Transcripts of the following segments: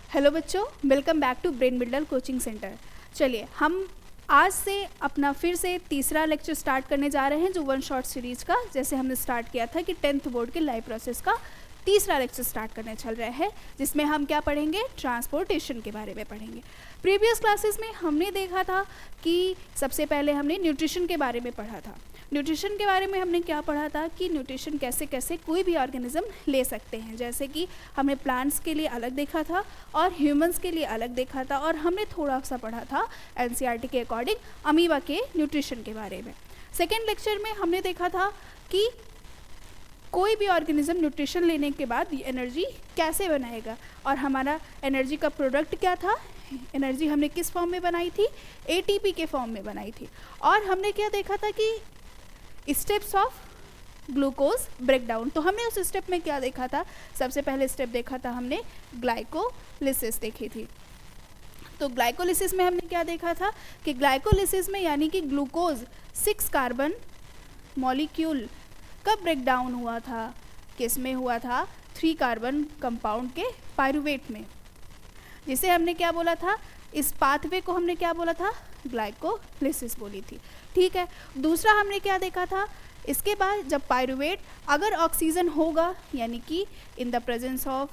Hello बच्चों, welcome back to brain builder coaching centre. चलिए हम आज से अपना फिर से तीसरा लेक्चर स्टार्ट करने जा रहे हैं, जो वन शॉट सीरीज का, जैसे हमने स्टार्ट किया था कि 10th बोर्ड के लाइव प्रोसेस का तीसरा लेक्चर स्टार्ट करने चल रहा है, जिसमें हम क्या पढ़ेंगे, ट्रांसपोर्टेशन के बारे में पढ़ेंगे। प्रीवियस क्लासेस में हमने देखा था कि सबसे पहले हमने न्यूट्रिशन के बारे में पढ़ा था। न्यूट्रिशन के बारे में हमने क्या पढ़ा था कि न्यूट्रिशन कैसे कैसे कोई भी ऑर्गेनिज्म ले सकते हैं, जैसे कि हमने प्लांट्स के लिए अलग देखा था और ह्यूमंस के लिए अलग देखा था, और हमने थोड़ा सा पढ़ा था एनसीईआरटी के अकॉर्डिंग अमीबा के न्यूट्रिशन के बारे में। सेकेंड लेक्चर में हमने देखा था कि कोई भी ऑर्गेनिज्म न्यूट्रिशन लेने के बाद एनर्जी कैसे बनाएगा, और हमारा एनर्जी का प्रोडक्ट क्या था। एनर्जी हमने किस फॉर्म में बनाई थी, एटीपी के फॉर्म में बनाई थी। और हमने क्या देखा था कि स्टेप्स ऑफ ग्लूकोज ब्रेकडाउन। तो हमने उस स्टेप में क्या देखा था, सबसे पहले स्टेप देखा था हमने ग्लाइकोलिसिस देखी थी। तो ग्लाइकोलिसिस में हमने क्या देखा था कि ग्लाइकोलिसिस में यानी कि ग्लूकोज 6 कार्बन मॉलिक्यूल का ब्रेकडाउन हुआ था, किस में हुआ था, 3 कार्बन कंपाउंड के पायरुवेट में, जिसे हमने क्या बोला था, इस पाथवे को हमने क्या बोला था, ग्लाइकोलिसिस बोली थी। ठीक है, दूसरा हमने क्या देखा था, इसके बाद जब पायरुवेट अगर ऑक्सीजन होगा, यानी कि in the presence of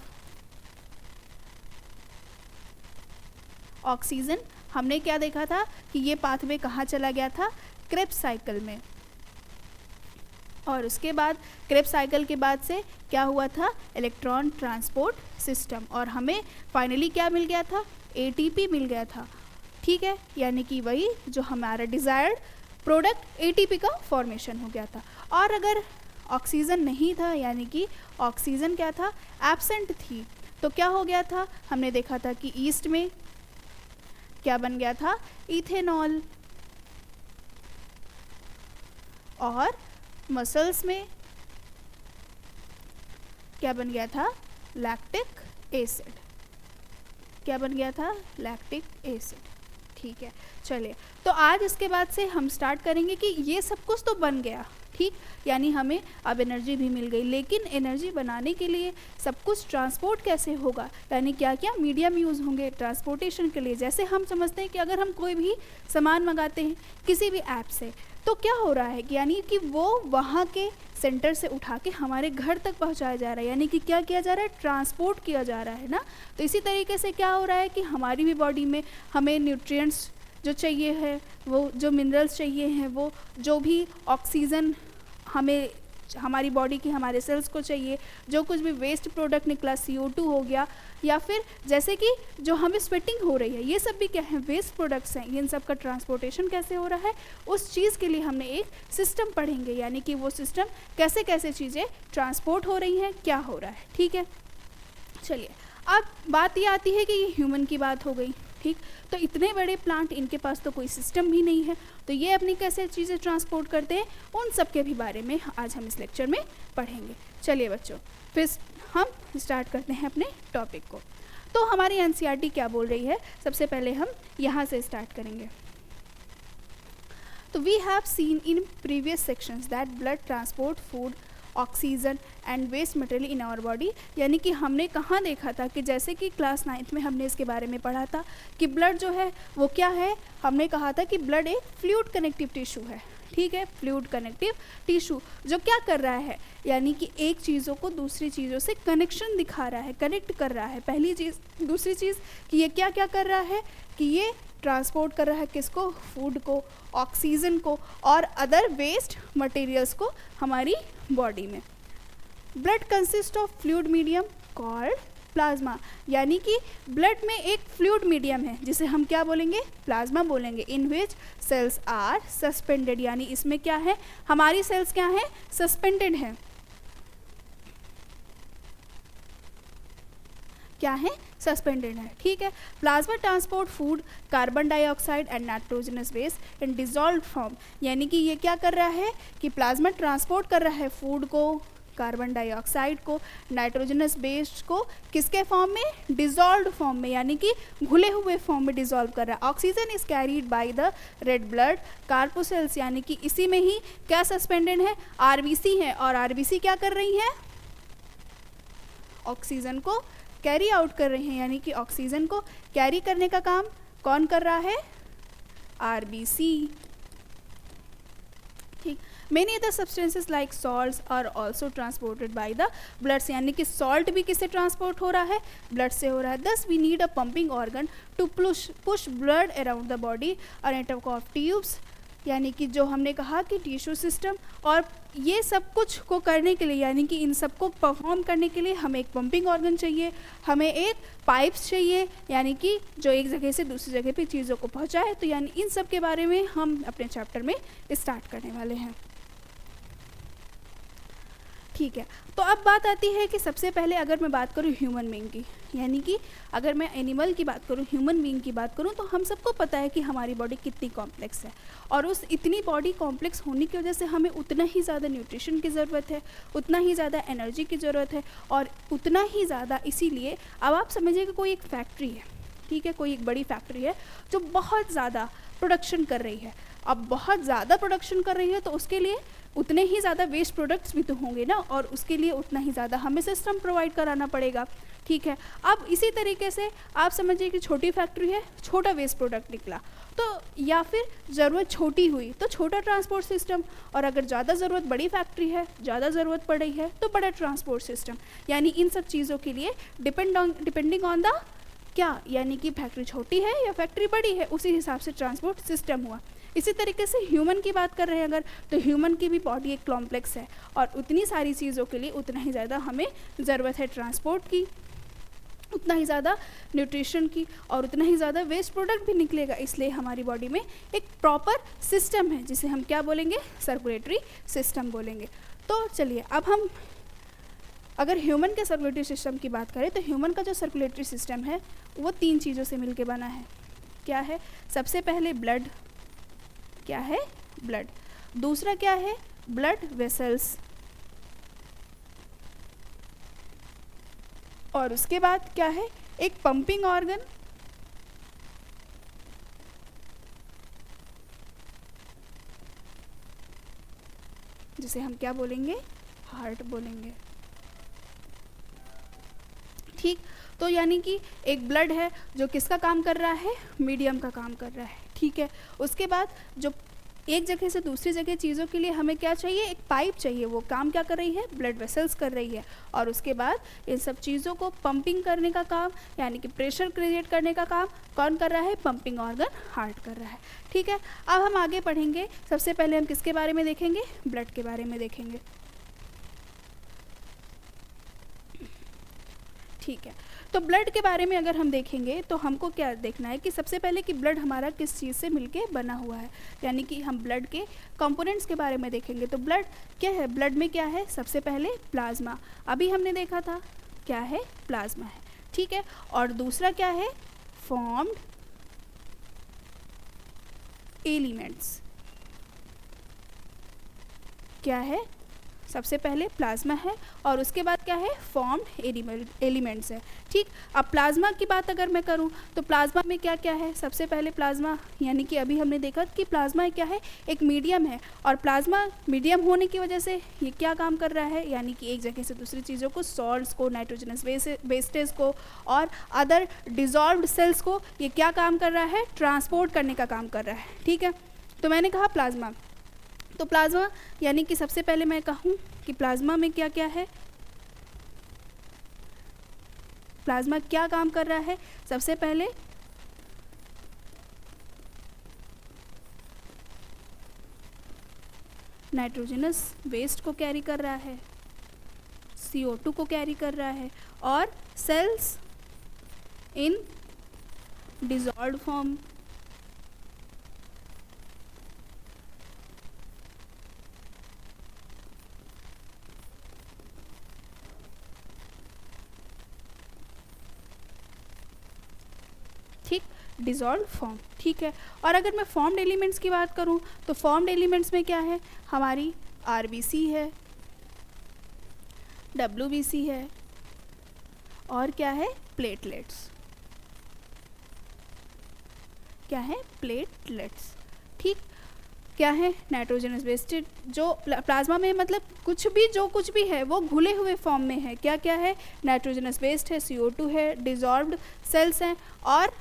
oxygen, हमने क्या देखा था कि ये पाथवे कहाँ चला गया था, क्रेब्स साइकिल में। और उसके बाद क्रेब्स साइकिल के बाद से क्या हुआ था, इलेक्ट्रॉन ट्रांसपोर्ट सिस्टम, और हमें फाइनली क्या मिल गया था, एटीपी मिल गया था। ठीक है, यानी कि वही जो हमारा डिज़ायर्ड प्रोडक्ट एटीपी का फॉर्मेशन हो गया था। और अगर ऑक्सीजन नहीं था, यानी कि ऑक्सीजन क्या था, एब्सेंट थी, तो क्या हो गया था, हमने देखा था कि ईस्ट में क्या बन गया था, इथेनॉल, और मसल्स में क्या बन गया था, लैक्टिक एसिड। क्या बन गया था, लैक्टिक एसिड। ठीक है, चलिए तो आज इसके बाद से हम स्टार्ट करेंगे कि ये सब कुछ तो बन गया, ठीक, यानी हमें अब एनर्जी भी मिल गई, लेकिन एनर्जी बनाने के लिए सब कुछ ट्रांसपोर्ट कैसे होगा, यानी क्या क्या मीडियम यूज़ होंगे ट्रांसपोर्टेशन के लिए। जैसे हम समझते हैं कि अगर हम कोई भी सामान मंगाते हैं किसी भी ऐप से, तो क्या हो रहा है कि यानी कि वो वहाँ के सेंटर से उठा के हमारे घर तक पहुँचाया जा रहा है, यानी कि क्या किया जा रहा है, ट्रांसपोर्ट किया जा रहा है ना। तो इसी तरीके से क्या हो रहा है कि हमारी भी बॉडी में हमें न्यूट्रिएंट्स जो चाहिए है, वो जो मिनरल्स चाहिए हैं, वो जो भी ऑक्सीजन हमें हमारी बॉडी की हमारे सेल्स को चाहिए, जो कुछ भी वेस्ट प्रोडक्ट निकला, CO2 हो गया, या फिर जैसे कि जो हमें स्वेटिंग हो रही है, ये सब भी क्या है, वेस्ट प्रोडक्ट्स हैं। इन सब का ट्रांसपोर्टेशन कैसे हो रहा है, उस चीज़ के लिए हमने एक सिस्टम पढ़ेंगे, यानी कि वो सिस्टम कैसे कैसे चीज़ें ट्रांसपोर्ट हो रही हैं, क्या हो रहा है। ठीक है, चलिए अब बात ये आती है कि ये ह्यूमन की बात हो गई, ठीक, तो इतने बड़े प्लांट, इनके पास तो कोई सिस्टम भी नहीं है, तो ये अपनी कैसे चीज़ें ट्रांसपोर्ट करते हैं, उन सब के भी बारे में आज हम इस लेक्चर में पढ़ेंगे। चलिए बच्चों, फिर हम स्टार्ट करते हैं अपने टॉपिक को। तो हमारी एनसीईआरटी क्या बोल रही है, सबसे पहले हम यहाँ से स्टार्ट करेंगे। तो we have seen in previous sections that blood transport food, oxygen and waste material in our body, यानी कि हमने कहाँ देखा था कि जैसे कि क्लास 9th में हमने इसके बारे में पढ़ा था कि ब्लड जो है वो क्या है, हमने कहा था कि ब्लड एक फ्लूइड कनेक्टिव टिश्यू है। ठीक है, फ्लूइड कनेक्टिव टिश्यू जो क्या कर रहा है, यानी कि एक चीज़ों को दूसरी चीज़ों से कनेक्शन दिखा रहा है, कनेक्ट कर रहा है। पहली चीज़, दूसरी चीज़ कि ये क्या क्या कर रहा है कि ये ट्रांसपोर्ट कर रहा है किसको, फूड को, ऑक्सीजन को, और अदर वेस्ट मटेरियल्स को हमारी बॉडी में। Blood consist of fluid medium called plasma, यानी कि ब्लड में एक फ्लूइड मीडियम है जिसे हम क्या बोलेंगे, प्लाज्मा बोलेंगे, इन विच सेल्स आर सस्पेंडेड, यानी इसमें क्या है, हमारी सेल्स क्या है, सस्पेंडेड है, क्या है, सस्पेंडेड है। ठीक है, plasma transport food, carbon dioxide and nitrogenous waste in dissolve form, यानी कि ये क्या कर रहा है कि प्लाज्मा ट्रांसपोर्ट कर रहा है फूड को, कार्बन डाइऑक्साइड को, नाइट्रोजनस वेस्ट को, किसके फॉर्म में, डिजॉल्व्ड फॉर्म में, यानी कि घुले हुए फॉर्म में डिजॉल्व कर रहा है। Oxygen is carried by the red blood corpuscles, यानी कि इसी में ही क्या सस्पेंडेड है, आरबीसी है, और आरबीसी क्या कर रही है, ऑक्सीजन को कैरी आउट कर रहे हैं, यानी कि ऑक्सीजन को कैरी करने का काम कौन कर रहा है? आरबीसी। ठीक। Many other substances like salts are also transported by the blood से, यानी कि सॉल्ट भी किससे ट्रांसपोर्ट हो रहा है? ब्लड से हो रहा है। Thus we need a pumping organ to push blood around the body, a network of tubes, यानी कि जो हमने कहा कि टिश्यू सिस्टम, और ये सब कुछ को करने के लिए, यानी कि इन सब को परफॉर्म करने के लिए हमें एक पंपिंग ऑर्गन चाहिए, हमें एक पाइप्स चाहिए, यानी कि जो एक जगह से दूसरी जगह पे चीज़ों को पहुंचाए। तो यानी इन सब के बारे में हम अपने चैप्टर में स्टार्ट करने वाले हैं। ठीक है, तो अब बात आती है कि सबसे पहले अगर मैं बात करूँ ह्यूमन बीइंग की, यानी कि अगर मैं एनिमल की बात करूँ, ह्यूमन बीइंग की बात करूँ, तो हम सबको पता है कि हमारी बॉडी कितनी कॉम्प्लेक्स है, और उस इतनी बॉडी कॉम्प्लेक्स होने की वजह से हमें उतना ही ज़्यादा न्यूट्रिशन की ज़रूरत है, उतना ही ज़्यादा एनर्जी की ज़रूरत है, और उतना ही ज़्यादा इसीलिए अब आप समझिए कि कोई एक फैक्ट्री है, ठीक है, कोई एक बड़ी फैक्ट्री है जो बहुत ज़्यादा प्रोडक्शन कर रही है। अब बहुत ज़्यादा प्रोडक्शन कर रही है तो उसके लिए उतने ही ज़्यादा वेस्ट प्रोडक्ट्स भी तो होंगे ना, और उसके लिए उतना ही ज़्यादा हमें सिस्टम प्रोवाइड कराना पड़ेगा। ठीक है, अब इसी तरीके से आप समझिए कि छोटी फैक्ट्री है, छोटा वेस्ट प्रोडक्ट निकला, तो या फिर ज़रूरत छोटी हुई तो छोटा ट्रांसपोर्ट सिस्टम, और अगर ज़्यादा ज़रूरत बड़ी फैक्ट्री है, ज़्यादा ज़रूरत पड़ रही है तो बड़ा ट्रांसपोर्ट सिस्टम। यानी इन सब चीज़ों के लिए डिपेंडिंग ऑन द क्या, यानी कि फैक्ट्री छोटी है या फैक्ट्री बड़ी है, उसी हिसाब से ट्रांसपोर्ट सिस्टम हुआ। इसी तरीके से ह्यूमन की बात कर रहे हैं अगर, तो ह्यूमन की भी बॉडी एक कॉम्प्लेक्स है, और उतनी सारी चीज़ों के लिए उतना ही ज़्यादा हमें ज़रूरत है ट्रांसपोर्ट की, उतना ही ज़्यादा न्यूट्रिशन की, और उतना ही ज़्यादा वेस्ट प्रोडक्ट भी निकलेगा। इसलिए हमारी बॉडी में एक प्रॉपर सिस्टम है जिसे हम क्या बोलेंगे? सर्कुलेटरी सिस्टम बोलेंगे। तो चलिए अब हम अगर ह्यूमन के सर्कुलेटरी सिस्टम की बात करें, तो ह्यूमन का जो सर्कुलेटरी सिस्टम है वो 3 चीज़ों से मिलके बना है। क्या है? सबसे पहले ब्लड, क्या है? ब्लड। दूसरा क्या है? ब्लड वेसल्स, और उसके बाद क्या है? एक पंपिंग ऑर्गन, जिसे हम क्या बोलेंगे? हार्ट बोलेंगे। ठीक, तो यानी कि एक ब्लड है जो किसका काम कर रहा है? मीडियम का काम कर रहा है। ठीक है, उसके बाद जो एक जगह से दूसरी जगह चीज़ों के लिए हमें क्या चाहिए? एक पाइप चाहिए, वो काम क्या कर रही है? ब्लड वेसल्स कर रही है। और उसके बाद इन सब चीज़ों को पंपिंग करने का काम, यानी कि प्रेशर क्रिएट करने का काम कौन कर रहा है? पंपिंग ऑर्गन हार्ट कर रहा है। ठीक है, अब हम आगे पढ़ेंगे। सबसे पहले हम किसके बारे में देखेंगे? ब्लड के बारे में देखेंगे। ठीक है, तो ब्लड के बारे में अगर हम देखेंगे तो हमको क्या देखना है कि सबसे पहले कि ब्लड हमारा किस चीज़ से मिलके बना हुआ है, यानी कि हम ब्लड के कंपोनेंट्स के बारे में देखेंगे। तो ब्लड क्या है? ब्लड में क्या है? सबसे पहले प्लाज्मा, अभी हमने देखा था क्या है? प्लाज्मा है। ठीक है, और दूसरा क्या है? Formed elements. क्या है? सबसे पहले प्लाज्मा है, और उसके बाद क्या है? फॉर्म्ड एलिमेंट्स है। ठीक, अब प्लाज्मा की बात अगर मैं करूं तो प्लाज्मा में क्या क्या है? सबसे पहले प्लाज्मा, यानी कि अभी हमने देखा कि प्लाज्मा क्या है? एक मीडियम है, और प्लाज्मा मीडियम होने की वजह से ये क्या काम कर रहा है? यानी कि एक जगह से दूसरी चीज़ों को, सॉल्ट्स को, नाइट्रोजनस वेस्टेज को और अदर डिजॉल्व्ड सेल्स को ये क्या काम कर रहा है? ट्रांसपोर्ट करने का काम कर रहा है। ठीक है, तो मैंने कहा प्लाज्मा, तो प्लाज्मा यानी कि सबसे पहले मैं कहूँ कि प्लाज्मा में क्या क्या है? प्लाज्मा क्या काम कर रहा है? सबसे पहले नाइट्रोजनस वेस्ट को कैरी कर रहा है, CO2 को कैरी कर रहा है, और सेल्स इन डिसॉल्व्ड फॉर्म, डिसॉल्व फॉर्म। ठीक है, और अगर मैं फॉर्म्ड एलिमेंट्स की बात करूं तो फॉर्म्ड एलिमेंट्स में क्या है? हमारी RBC है, WBC है, और क्या है? प्लेटलेट्स। क्या है? प्लेटलेट्स। ठीक, क्या है, नाइट्रोजनस बेस्ड। जो प्लाज्मा में मतलब कुछ भी जो कुछ भी है वो घुले हुए फॉर्म में है। क्या क्या है, नाइट्रोजनस बेस्ड है, CO2 है, डिजॉल्व्ड सेल्स हैं, और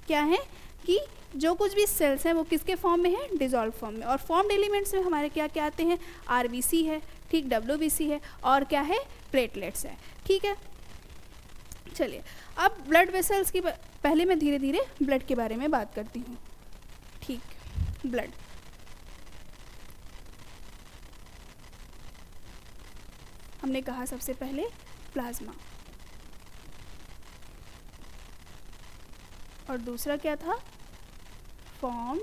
क्या है कि जो कुछ भी सेल्स हैं वो किसके फॉर्म में है, डिजॉल्व फॉर्म में। और फॉर्म्ड एलिमेंट्स में हमारे क्या क्या आते हैं, RBC है, ठीक, WBC है, और क्या है, प्लेटलेट्स है, ठीक है। चलिए अब ब्लड वेसल्स की पहले मैं धीरे धीरे ब्लड के बारे में बात करती हूँ, ठीक। ब्लड, हमने कहा सबसे पहले प्लाज्मा, और दूसरा क्या था, फॉर्म्ड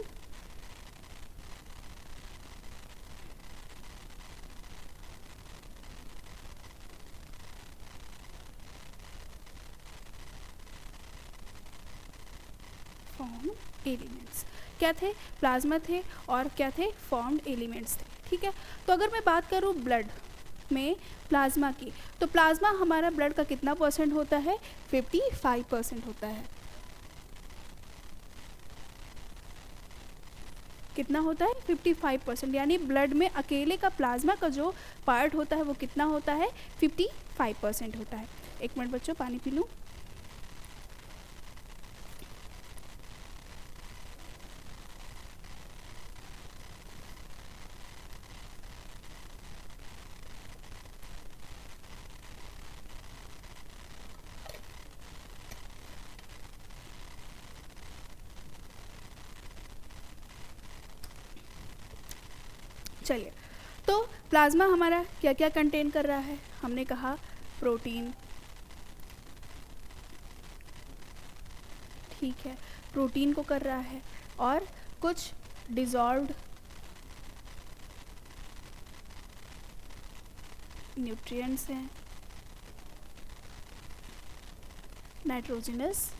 एलिमेंट्स। क्या थे, प्लाज्मा थे, और क्या थे, फॉर्म्ड एलिमेंट्स थे, ठीक है। तो अगर मैं बात करूँ ब्लड में प्लाज्मा की, तो प्लाज्मा हमारा ब्लड का कितना परसेंट होता है, 55% होता है। कितना होता है, 55%, यानी ब्लड में अकेले का प्लाज्मा का जो पार्ट होता है वो कितना होता है, 55% होता है। एक मिनट बच्चों, पानी पी लूँ। चलिए, तो प्लाज्मा हमारा क्या क्या कंटेन कर रहा है, हमने कहा प्रोटीन, ठीक है, प्रोटीन को कर रहा है, और कुछ डिजॉल्व्ड न्यूट्रिएंट्स हैं, नाइट्रोजनस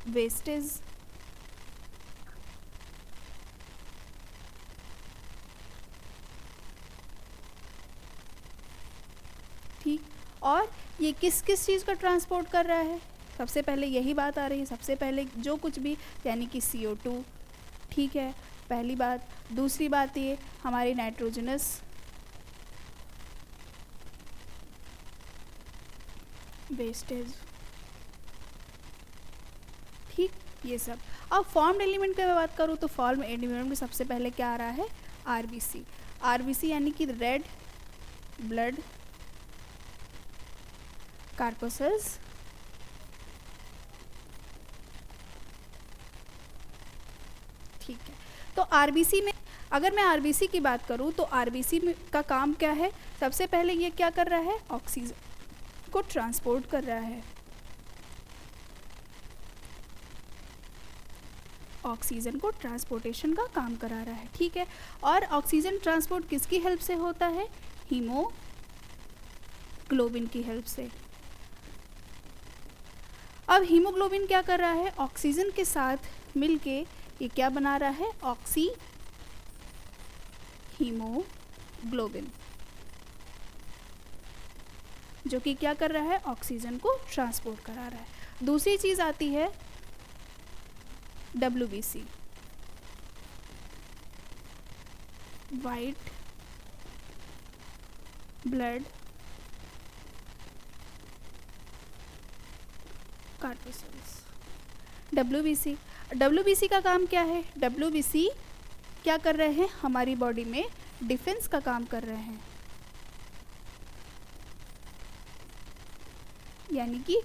वेस्टेज, ठीक। और ये किस किस चीज़ का ट्रांसपोर्ट कर रहा है, सबसे पहले यही बात आ रही है, सबसे पहले जो कुछ भी, यानी कि CO2, ठीक है, पहली बात। दूसरी बात ये हमारी नाइट्रोजनस वेस्टेज, ठीक, ये सब। अब फॉर्म्ड एलिमेंट की बात करूँ तो फॉर्म्ड एलिमेंट में सबसे पहले क्या आ रहा है, RBC यानी कि रेड ब्लड कार्पसेस, ठीक है। तो RBC में अगर मैं RBC की बात करूं तो RBC में का काम क्या है, सबसे पहले ये क्या कर रहा है, ऑक्सीजन को ट्रांसपोर्ट कर रहा है, ऑक्सीजन को ट्रांसपोर्टेशन का काम करा रहा है, ठीक है। और ऑक्सीजन ट्रांसपोर्ट किसकी हेल्प से होता है, हीमोग्लोबिन की हेल्प से। अब हीमोग्लोबिन क्या कर रहा है, ऑक्सीजन के साथ मिलके ये क्या बना रहा है, ऑक्सी हीमोग्लोबिन, जो कि क्या कर रहा है, ऑक्सीजन को ट्रांसपोर्ट करा रहा है। दूसरी चीज़ आती है WBC, वाइट ब्लड कार्पसेल्स, WBC का काम क्या है, WBC क्या कर रहे हैं, हमारी बॉडी में डिफेंस का काम कर रहे हैं, यानी कि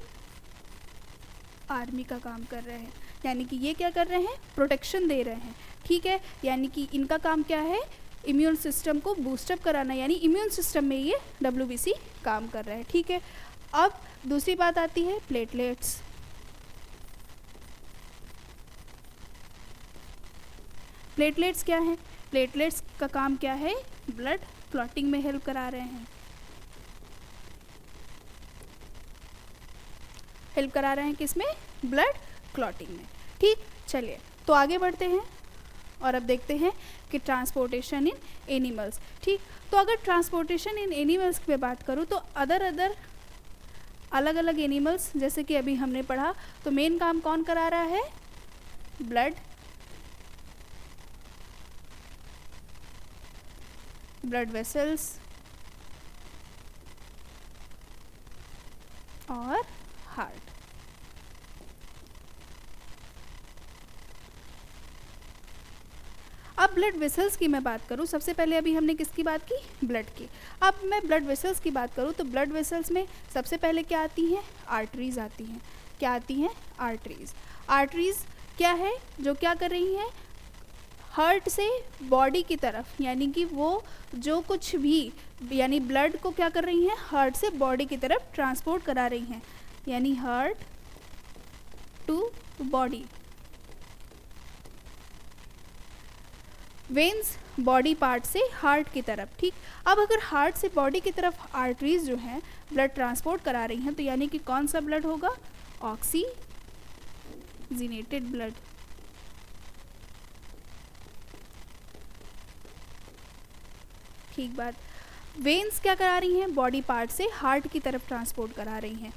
आर्मी का काम कर रहे हैं, यानी कि ये क्या कर रहे हैं, प्रोटेक्शन दे रहे हैं, ठीक है। यानी कि इनका काम क्या है, इम्यून सिस्टम को बूस्टअप कराना, यानी इम्यून सिस्टम में ये WBC काम कर रहा है, ठीक है। अब दूसरी बात आती है प्लेटलेट्स, प्लेटलेट्स क्या हैं, प्लेटलेट्स का काम क्या है, ब्लड क्लॉटिंग में हेल्प करा रहे हैं, हेल्प करा रहे हैं किसमें, ब्लड क्लॉटिंग में, ठीक। चलिए तो आगे बढ़ते हैं और अब देखते हैं कि ट्रांसपोर्टेशन इन एनिमल्स, ठीक। तो अगर ट्रांसपोर्टेशन इन एनिमल्स की बात करूँ तो अलग अलग एनिमल्स, जैसे कि अभी हमने पढ़ा, तो मेन काम कौन करा रहा है, ब्लड ब्लड वेसल्स और हार्ट। अब ब्लड वेसल्स की मैं बात करूं, सबसे पहले अभी हमने किसकी बात की, ब्लड की। अब मैं ब्लड वेसल्स की बात करूं तो ब्लड वेसल्स में सबसे पहले क्या आती हैं, आर्टरीज आती हैं। क्या आती हैं, आर्टरीज। आर्टरीज क्या है, जो क्या कर रही हैं, हार्ट से बॉडी की तरफ, यानी कि वो जो कुछ भी, यानी ब्लड को क्या कर रही हैं, हार्ट से बॉडी की तरफ ट्रांसपोर्ट करा रही हैं, यानी heart to body. Veins body part से हार्ट की तरफ, ठीक। अब अगर हार्ट से बॉडी की तरफ आर्टरीज जो हैं ब्लड ट्रांसपोर्ट करा रही हैं, तो यानी कि कौन सा ब्लड होगा, ऑक्सीजनेटेड ब्लड। ठीक बात। वेन्स क्या करा रही हैं, बॉडी पार्ट से हार्ट की तरफ ट्रांसपोर्ट करा रही हैं।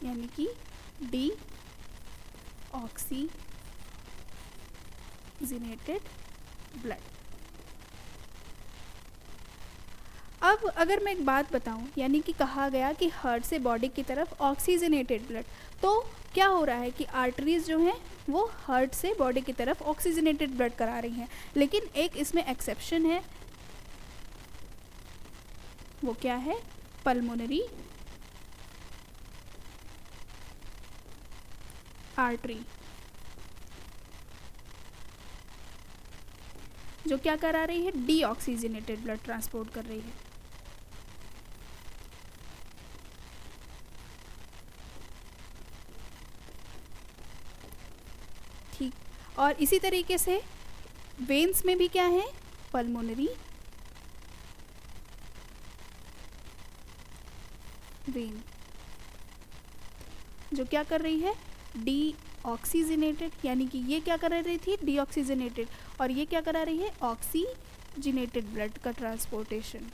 यानी कि डी ऑक्सीजनेटेड ब्लड। अब अगर मैं एक बात बताऊं, यानी कि कहा गया कि हार्ट से बॉडी की तरफ ऑक्सीजनेटेड ब्लड, तो क्या हो रहा है कि आर्टरीज जो हैं वो हार्ट से बॉडी की तरफ ऑक्सीजनेटेड ब्लड करा रही हैं, लेकिन एक इसमें एक्सेप्शन है। वो क्या है, पल्मोनरी आर्टरी, जो क्या करा रही है, डीऑक्सीजनेटेड ब्लड ट्रांसपोर्ट कर रही है। ठीक। और इसी तरीके से वेन्स में भी क्या है, पल्मोनरी वेन, जो क्या कर रही है, डीऑक्सीजनेटेड, यानी कि ये क्या करा रही थी, डीऑक्सीजनेटेड, और ये क्या करा रही है, ऑक्सीजनेटेड ब्लड का ट्रांसपोर्टेशन।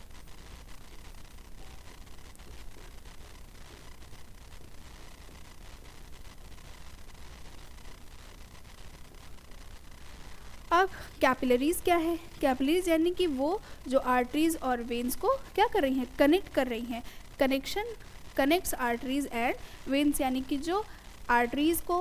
अब कैपिलरीज क्या है, कैपिलरीज यानी कि वो जो आर्टरीज और वेन्स को क्या कर रही हैं, कनेक्ट कर रही हैं। Connection connects arteries and veins, यानी कि जो आर्टरीज को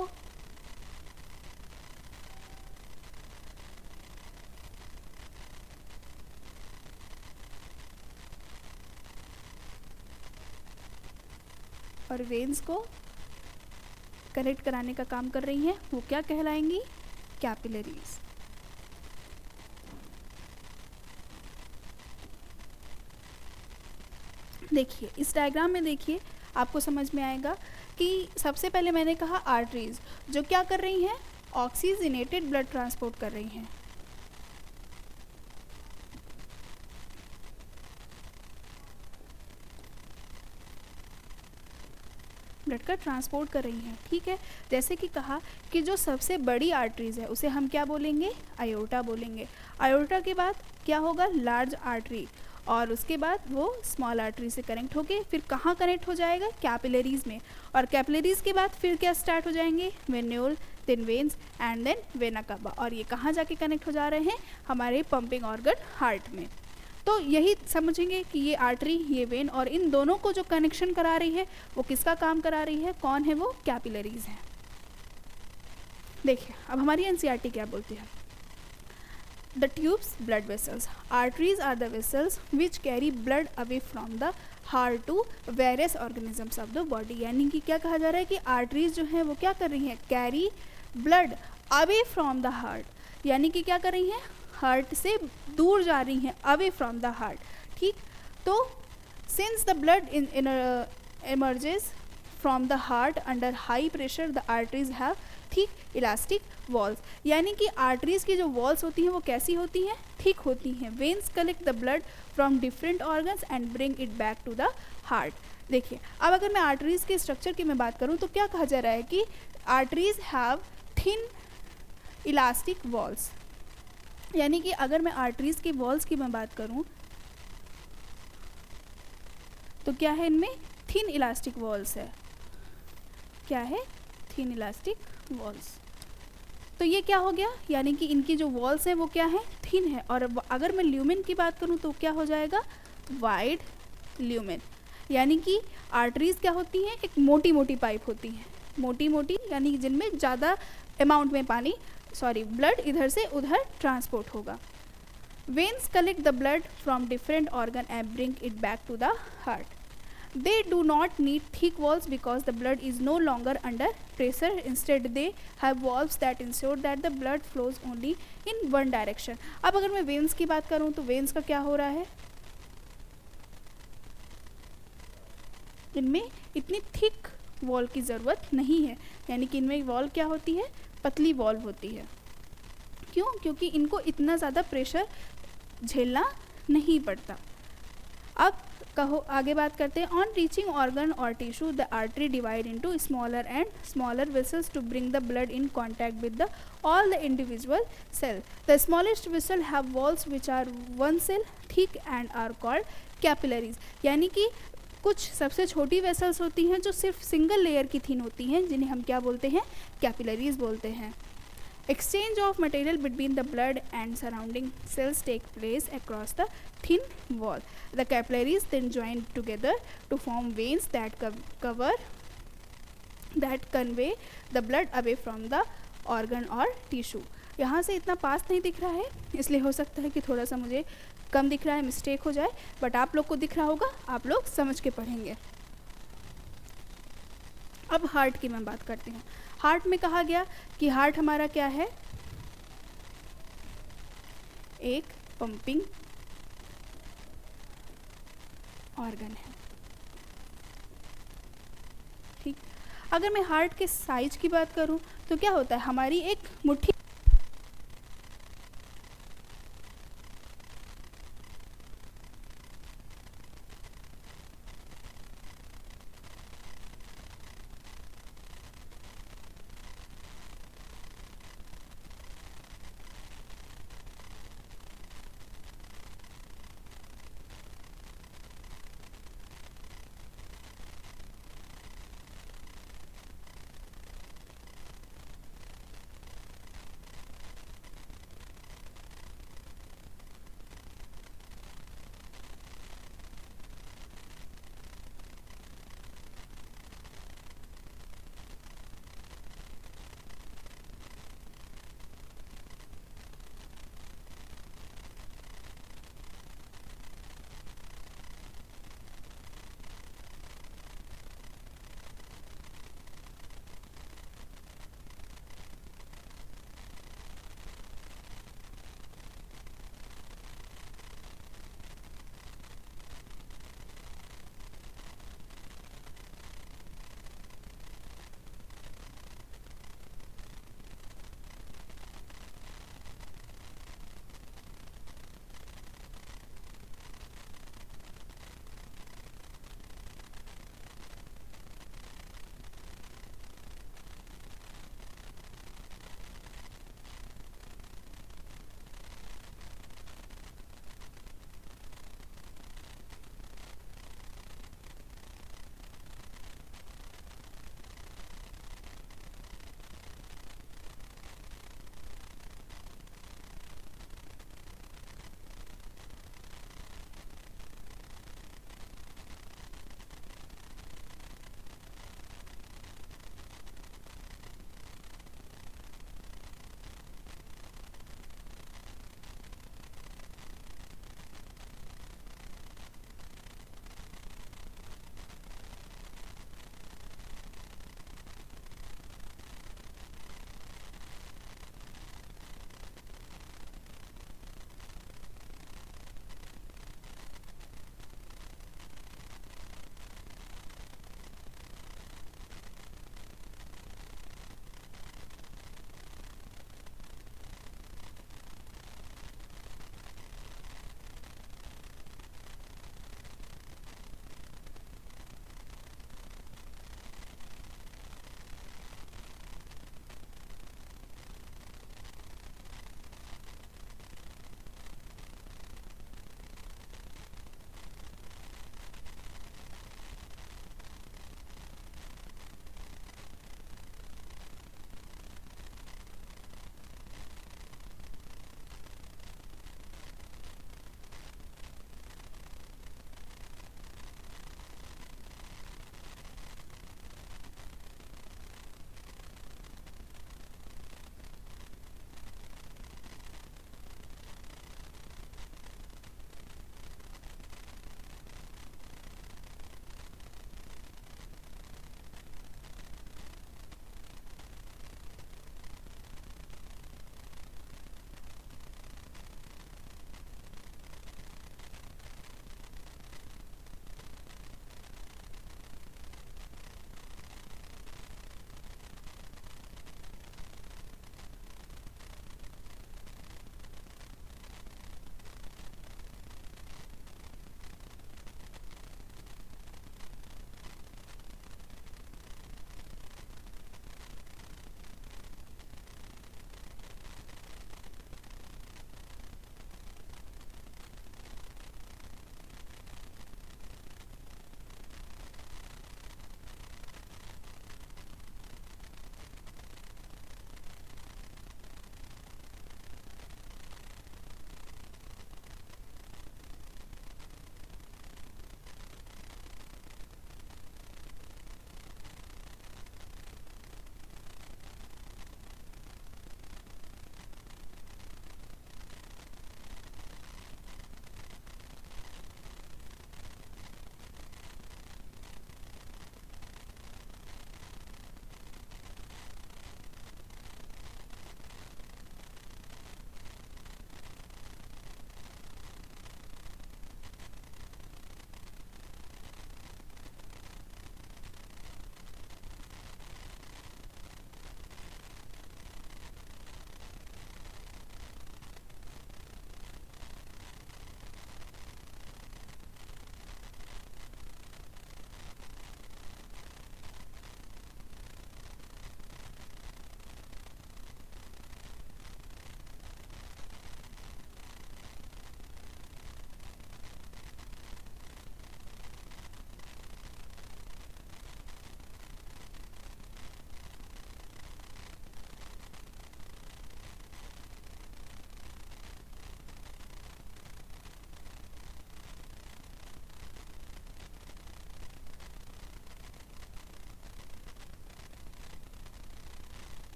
और वेन्स को कनेक्ट कराने का काम कर रही हैं, वो क्या कहलाएंगी, कैपिलरीज। देखिए इस डायग्राम में, देखिए आपको समझ में आएगा कि सबसे पहले मैंने कहा आर्टरीज जो क्या कर रही हैं, ऑक्सीजनेटेड ब्लड ट्रांसपोर्ट कर रही हैं। ब्लड का ट्रांसपोर्ट कर रही हैं, ठीक है। जैसे कि कहा कि जो सबसे बड़ी आर्टरीज है उसे हम क्या बोलेंगे, आयोर्टा बोलेंगे। आयोर्टा के बाद क्या होगा, लार्ज आर्टरी, और उसके बाद वो स्मॉल आर्टरी से कनेक्ट होके फिर कहाँ कनेक्ट हो जाएगा, कैपिलरीज में। और कैपिलरीज के बाद फिर क्या स्टार्ट हो जाएंगे, venule, then veins and then vena cava, और ये कहाँ जाके कनेक्ट हो जा रहे हैं, हमारे पंपिंग ऑर्गन हार्ट में। तो यही समझेंगे कि ये आर्टरी, ये वेन, और इन दोनों को जो कनेक्शन करा रही है वो किसका काम करा रही है, कौन है वो, कैपिलरीज है। देखिए अब हमारी एनसीईआरटी क्या बोलती है, the tubes blood vessels, arteries are the vessels which carry blood away from the heart to various organisms of the body. यानी कि क्या कहा जा रहा है कि आर्टरीज जो है वो क्या कर रही हैं, carry blood away from the heart, यानी कि क्या कर रही हैं, हार्ट से दूर जा रही हैं, अवे फ्रॉम द हार्ट, ठीक। तो since the blood emerges from the heart under high pressure, the arteries have ठीक इलास्टिक वॉल्स, यानी कि आर्टरीज की जो वॉल्स होती हैं वो कैसी होती हैं, ठीक होती हैं। Veins collect the blood from different organs and bring it back to the heart. देखिए अब अगर मैं आर्टरीज के स्ट्रक्चर की मैं बात करूं तो क्या कहा जा रहा है कि arteries have thin elastic walls, यानी कि अगर मैं आर्टरीज की वॉल्स की मैं बात करूं तो क्या है, इनमें थिन इलास्टिक वॉल्स है। क्या है? Thin elastic walls. तो ये क्या हो गया, यानी कि इनकी जो वॉल्स हैं वो क्या है? थिन है। और अगर मैं ल्यूमेन की बात करूँ तो क्या हो जाएगा? Wide lumen. यानी कि आर्टरीज क्या होती हैं? एक मोटी मोटी पाइप होती हैं, मोटी मोटी, यानी कि जिनमें ज़्यादा अमाउंट में ब्लड इधर से उधर ट्रांसपोर्ट होगा। Veins collect the blood from different organ and bring it back to the heart. They do not need thick walls because the blood is no longer under pressure. Instead, they have valves that ensure that the blood flows only in one direction. अब अगर मैं veins की बात करूँ तो veins का क्या हो रहा है? इनमें इतनी थिक वॉल की ज़रूरत नहीं है, यानी कि इनमें वॉल क्या होती है? पतली वॉल होती है। क्यों? क्योंकि इनको इतना ज़्यादा प्रेशर झेलना नहीं पड़ता। अब कहो आगे बात करते हैं। ऑन रीचिंग ऑर्गन और tissue the artery divide into smaller and smaller vessels to bring the blood in contact with the all the individual cell. The smallest vessel have walls which are one cell thick and are called capillaries. यानी कि कुछ सबसे छोटी vessels होती हैं जो सिर्फ single layer की थिन होती हैं, जिन्हें हम क्या बोलते हैं? कैपिलरीज बोलते हैं। Exchange of material between the blood and surrounding cells take place across the thin wall. The capillaries then join together to form veins that convey the blood away from the organ or tissue. यहाँ से इतना पास नहीं दिख रहा है, इसलिए हो सकता है कि थोड़ा सा मुझे कम दिख रहा है, मिस्टेक हो जाए, बट आप लोग को दिख रहा होगा, आप लोग समझ के पढ़ेंगे। अब हार्ट की मैं बात करती हूँ। हार्ट में कहा गया कि हार्ट हमारा क्या है? एक पंपिंग ऑर्गन है। ठीक, अगर मैं हार्ट के साइज की बात करूं तो क्या होता है? हमारी एक मुट्ठी